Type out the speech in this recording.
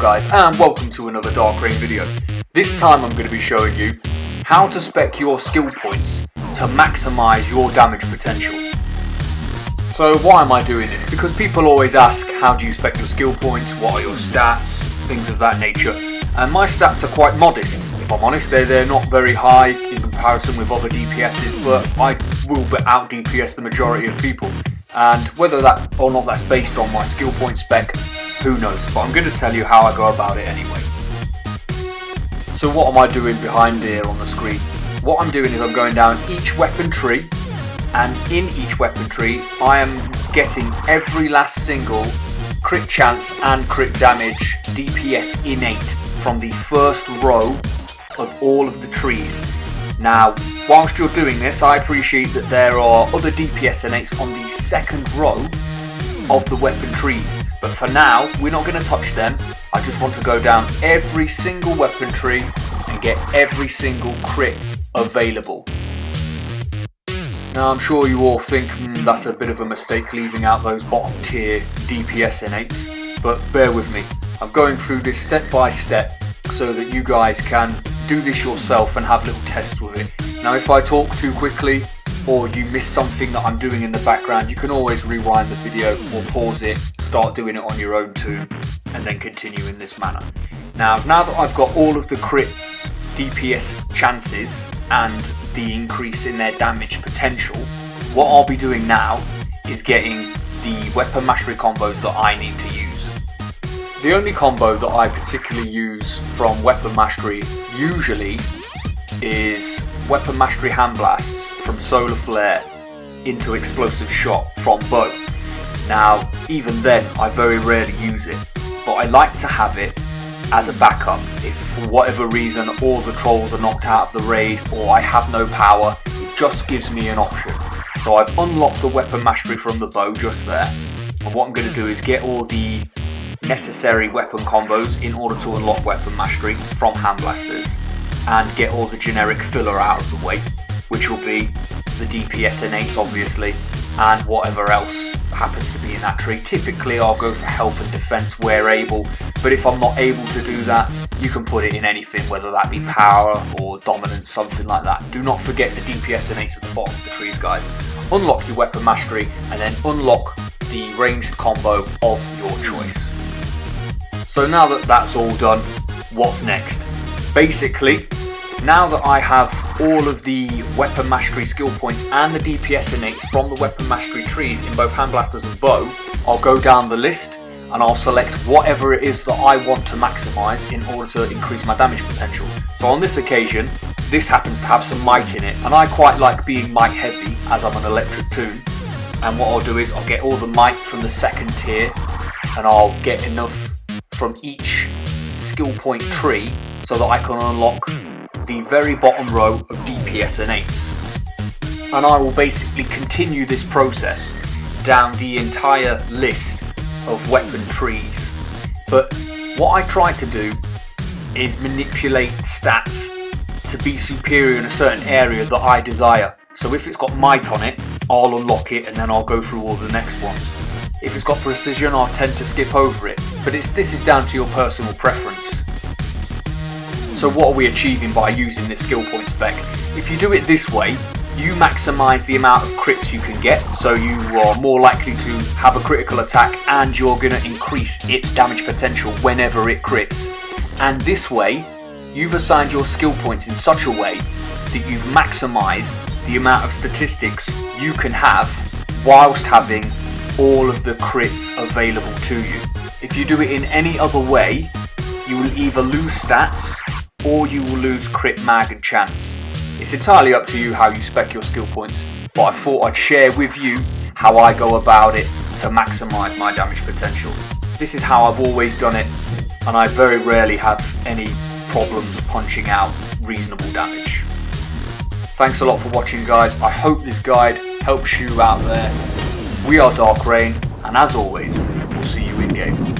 guys, and welcome to another Dark Rain video. This time I'm going to be showing you how to spec your skill points to maximise your damage potential. So why am I doing this? Because people always ask, how do you spec your skill points, what are your stats, things of that nature. And my stats are quite modest, if I'm honest. They're not very high in comparison with other DPSs, but I will out DPS the majority of people. And whether that or not that's based on my skill point spec, who knows, but I'm going to tell you how I go about it anyway. So what am I doing behind here on the screen? What I'm doing is I'm going down each weapon tree, and in each weapon tree I am getting every last single crit chance and crit damage DPS innate from the first row of all of the trees. Now, whilst you're doing this, I appreciate that there are other DPS innates on the second row of the weapon trees, but for now we're not going to touch them. I just want to go down every single weapon tree and get every single crit available. Now I'm sure you all think that's a bit of a mistake leaving out those bottom tier DPS innates, but bear with me. I'm going through this step by step so that you guys can do this yourself and have little tests with it. Now if I talk too quickly or you miss something that I'm doing in the background, you can always rewind the video or pause it, start doing it on your own too, and then continue in this manner. Now that I've got all of the crit DPS chances and the increase in their damage potential, what I'll be doing now is getting the weapon mastery combos that I need to use. The only combo that I particularly use from weapon mastery usually is weapon mastery hand blasts from solar flare into explosive shot from bow. Now even then I very rarely use it, but I like to have it as a backup if for whatever reason all the trolls are knocked out of the raid or I have no power. It just gives me an option. So I've unlocked the weapon mastery from the bow just there, and what I'm going to do is get all the necessary weapon combos in order to unlock weapon mastery from hand blasters and get all the generic filler out of the way, which will be the DPS innates obviously and whatever else happens to be in that tree. Typically I'll go for health and defense where able, but if I'm not able to do that, you can put it in anything, whether that be power or dominance, something like that. Do not forget the DPS innates at the bottom of the trees, guys. Unlock your weapon mastery and then unlock the ranged combo of your choice. So now that that's all done, what's next? Basically, now that I have all of the weapon mastery skill points and the DPS innates from the weapon mastery trees in both hand blasters and bow, I'll go down the list and I'll select whatever it is that I want to maximise in order to increase my damage potential. So on this occasion, this happens to have some might in it, and I quite like being might heavy as I'm an electric toon. And what I'll do is I'll get all the might from the second tier and I'll get enough from each skill point tree so that I can unlock the very bottom row of DPS innates. And I will basically continue this process down the entire list of weapon trees. But what I try to do is manipulate stats to be superior in a certain area that I desire. So if it's got might on it, I'll unlock it and then I'll go through all the next ones. If it's got precision, I'll tend to skip over it, but this is down to your personal preference. So what are we achieving by using this skill point spec? If you do it this way, you maximise the amount of crits you can get, so you are more likely to have a critical attack and you're going to increase its damage potential whenever it crits. And this way, you've assigned your skill points in such a way that you've maximised the amount of statistics you can have whilst having all of the crits available to you. If you do it in any other way, you will either lose stats or you will lose crit mag and chance. It's entirely up to you how you spec your skill points, but I thought I'd share with you how I go about it to maximise my damage potential. This is how I've always done it, and I very rarely have any problems punching out reasonable damage. Thanks a lot for watching, guys. I hope this guide helps you out there. We are Dark Rain, and as always, we'll see you in game.